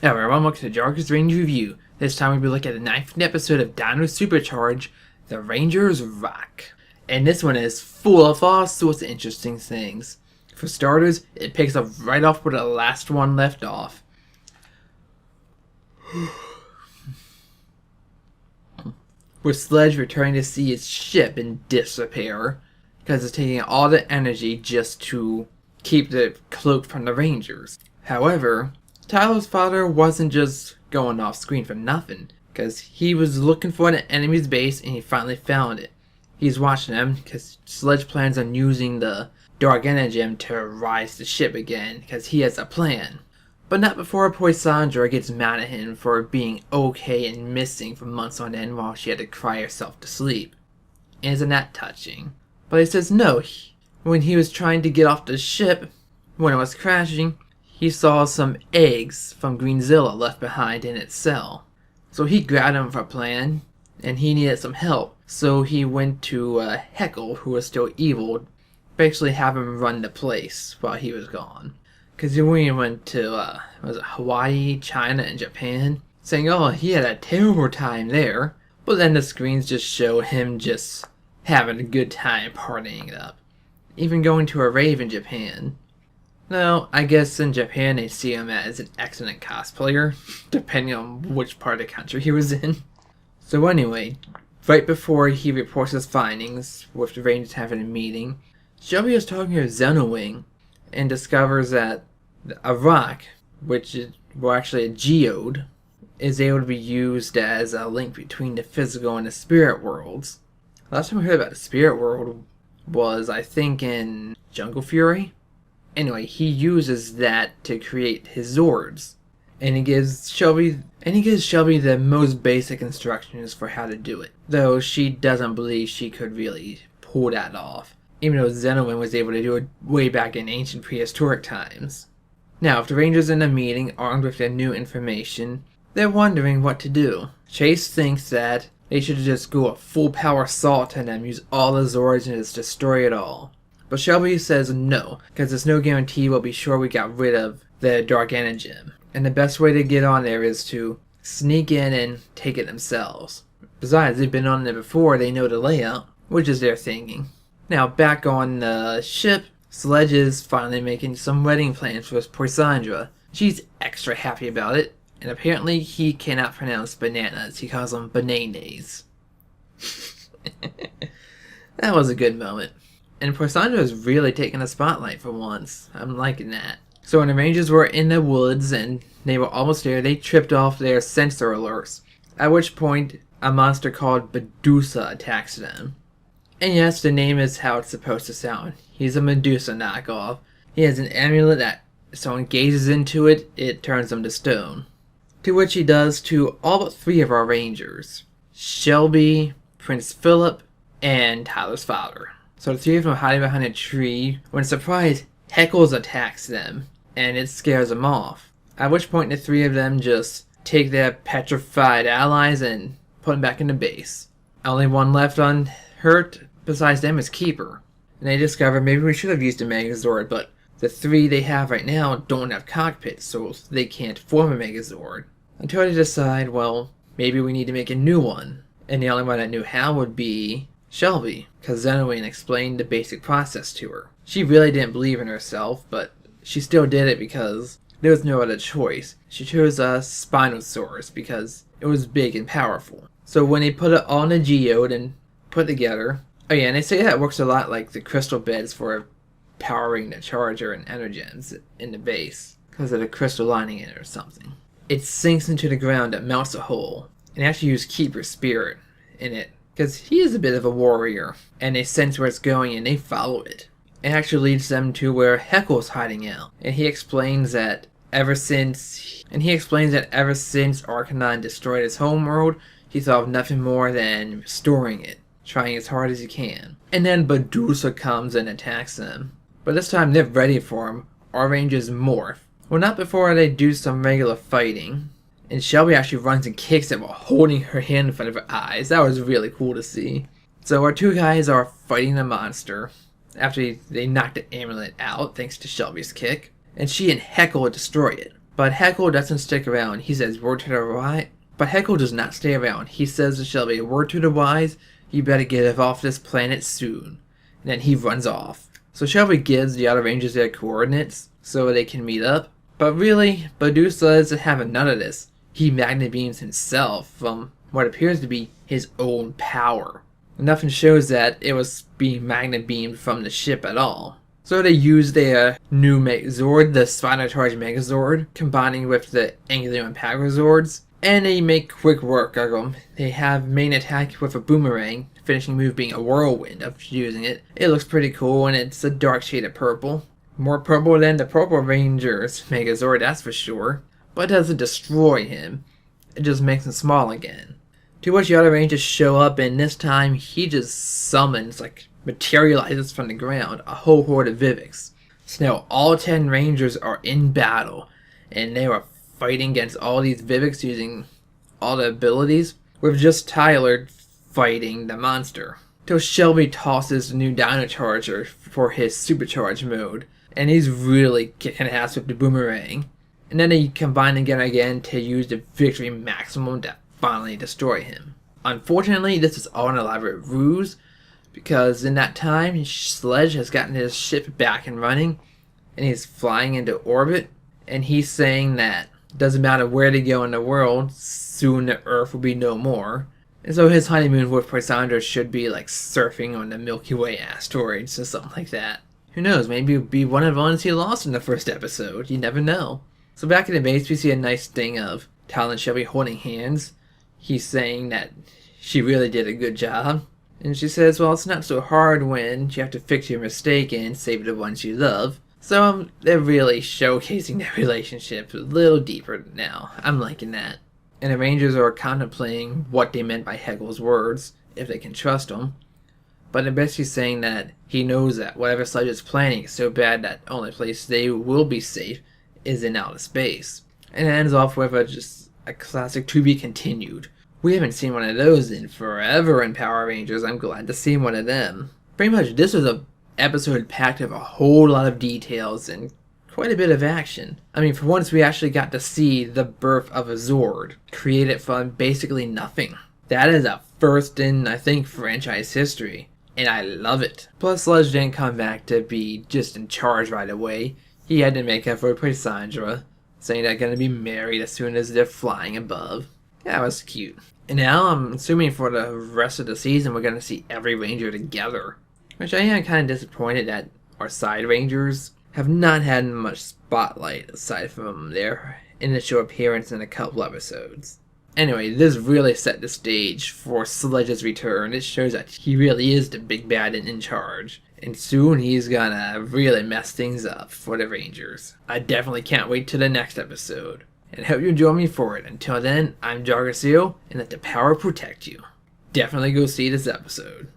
Hello everyone, welcome to Jargus Ranger Review. This time we'll be looking at the 9th episode of Dino Supercharge, The Rangers Rock. And this one is full of all sorts of interesting things. For starters, it picks up right off where the last one left off. With Sledge returning to see his ship in disrepair, because it's taking all the energy just to keep the cloak from the Rangers. However, Tyler's father wasn't just going off screen for nothing, because he was looking for an enemy's base and he finally found it. He's watching them because Sledge plans on using the Dark Energy Gem to rise the ship again, because he has a plan. But not before Poisandra gets mad at him for being okay and missing for months on end while she had to cry herself to sleep. And isn't that touching? But he says no. When he was trying to get off the ship, when it was crashing, he saw some eggs from Greenzilla left behind in its cell. So he grabbed him for a plan, and he needed some help. So he went to Heckle, who was still evil, basically have him run the place while he was gone. Because he went to, was it Hawaii, China, and Japan, saying, oh, he had a terrible time there. But then the screens just show him just having a good time partying it up. Even going to a rave in Japan. No, I guess in Japan they see him as an excellent cosplayer, depending on which part of the country he was in. So anyway, right before he reports his findings, with the Rangers having a meeting, Shelby is talking to Xenowing, and discovers that a rock, which is actually a geode, is able to be used as a link between the physical and the spirit worlds. Last time I heard about the spirit world was, I think, in Jungle Fury. Anyway, he uses that to create his Zords, and he gives Shelby the most basic instructions for how to do it, though she doesn't believe she could really pull that off, even though Xenowin was able to do it way back in ancient prehistoric times. Now, if the Rangers in a meeting, armed with their new information, they're wondering what to do. Chase thinks that they should just go a full power assault on them, use all the Zords, and just destroy it all. But Shelby says no, because there's no guarantee we'll be sure we got rid of the Dark Energy Gem. And the best way to get on there is to sneak in and take it themselves. Besides, they've been on there before, they know the layout, which is their thinking. Now, back on the ship, Sledge is finally making some wedding plans for Poisandra. She's extra happy about it, and apparently he cannot pronounce bananas. He calls them bananas. That was a good moment. And Poisandra is really taking the spotlight for once. I'm liking that. So when the Rangers were in the woods and they were almost there, they tripped off their sensor alerts. At which point, a monster called Medusa attacks them. And yes, the name is how it's supposed to sound. He's a Medusa knockoff. He has an amulet that if someone gazes into it, it turns them to stone. To which he does to all but 3 of our Rangers. Shelby, Prince Philip, and Tyler's father. So the 3 of them are hiding behind a tree when surprised, Heckles attacks them, and it scares them off. At which point the 3 of them just take their petrified allies and put them back into base. Only one left unhurt besides them is Keeper. And they discover maybe we should have used a Megazord, but the 3 they have right now don't have cockpits, so they can't form a Megazord. Until they decide, well, maybe we need to make a new one. And the only one that knew how would be Shelby, because Xenowin explained the basic process to her. She really didn't believe in herself, but she still did it because there was no other choice. She chose a Spinosaurus because it was big and powerful. So when they put it on a geode and put together, oh yeah, and they say that works a lot like the crystal beds for powering the charger and energens in the base, because of the crystal lining in it or something. It sinks into the ground and melts a hole, and they actually use Keeper's spirit in it, because he is a bit of a warrior, and they sense where it's going and they follow it. It actually leads them to where Heckle's hiding out, and he explains that ever since Arcanine destroyed his homeworld, he thought of nothing more than restoring it, trying as hard as he can. And then Medusa comes and attacks them. But this time they're ready for him. Our Rangers morph. Well, not before they do some regular fighting. And Shelby actually runs and kicks it while holding her hand in front of her eyes. That was really cool to see. So our 2 guys are fighting the monster after they knocked the amulet out thanks to Shelby's kick. And she and Heckle destroy it. But Heckle doesn't stick around. He says, word to the right. But Heckle does not stay around. He says to Shelby, word to the wise, you better get off this planet soon. And then he runs off. So Shelby gives the other Rangers their coordinates so they can meet up. But really, Medusa doesn't have none of this. He magnet beams himself from what appears to be his own power. Nothing shows that it was being magnet beamed from the ship at all. So they use their new Megazord, the Spinal Charge Megazord, combining with the Angular and Pagazords, and they make quick work of them. They have main attack with a boomerang, finishing move being a whirlwind of using it. It looks pretty cool, and it's a dark shade of purple. More purple than the Purple Ranger's Megazord, that's for sure. But it doesn't destroy him. It just makes him small again. To which the other Rangers show up, and this time he just summons, materializes from the ground, a whole horde of Viveks. So now all 10 Rangers are in battle, and they are fighting against all these Viveks using all the abilities, with just Tyler fighting the monster. Till Shelby tosses the new Dino Charger for his supercharge mode, and he's really kicking ass with the boomerang. And then they combine again to use the Victory Maximum to finally destroy him. Unfortunately, this is all an elaborate ruse, because in that time, Sledge has gotten his ship back and running, and he's flying into orbit, and he's saying that it doesn't matter where they go in the world, soon the Earth will be no more. And so his honeymoon with Poisandra should be like surfing on the Milky Way asteroids or something like that. Who knows, maybe it'll be one of the ones he lost in the first episode, you never know. So back in the base, we see a nice thing of Tal and Shelby holding hands. He's saying that she really did a good job. And she says, well, it's not so hard when you have to fix your mistake and save the ones you love. So they're really showcasing their relationship a little deeper now. I'm liking that. And the Rangers are contemplating what they meant by Heckle's words, if they can trust him. But they're basically saying that he knows that whatever Sledge is planning is so bad that only place they will be safe is in outer space. And it ends off with just a classic to be continued. We haven't seen one of those in forever in Power Rangers. I'm glad to see one of them. Pretty much this was an episode packed with a whole lot of details and quite a bit of action. I mean, for once we actually got to see the birth of a Zord, created from basically nothing. That is a first in, I think, franchise history, and I love it. Plus, Sledge didn't come back to be just in charge right away. He had to make up for Poisandra, saying they're going to be married as soon as they're flying above. That was cute. And now I'm assuming for the rest of the season we're going to see every Ranger together. Which I am kind of disappointed that our side Rangers have not had much spotlight aside from their initial appearance in a couple episodes. Anyway, this really set the stage for Sledge's return. It shows that he really is the big bad and in charge. And soon he's gonna really mess things up for the Rangers. I definitely can't wait till the next episode. And hope you join me for it. Until then, I'm Jargus, and let the power protect you. Definitely go see this episode.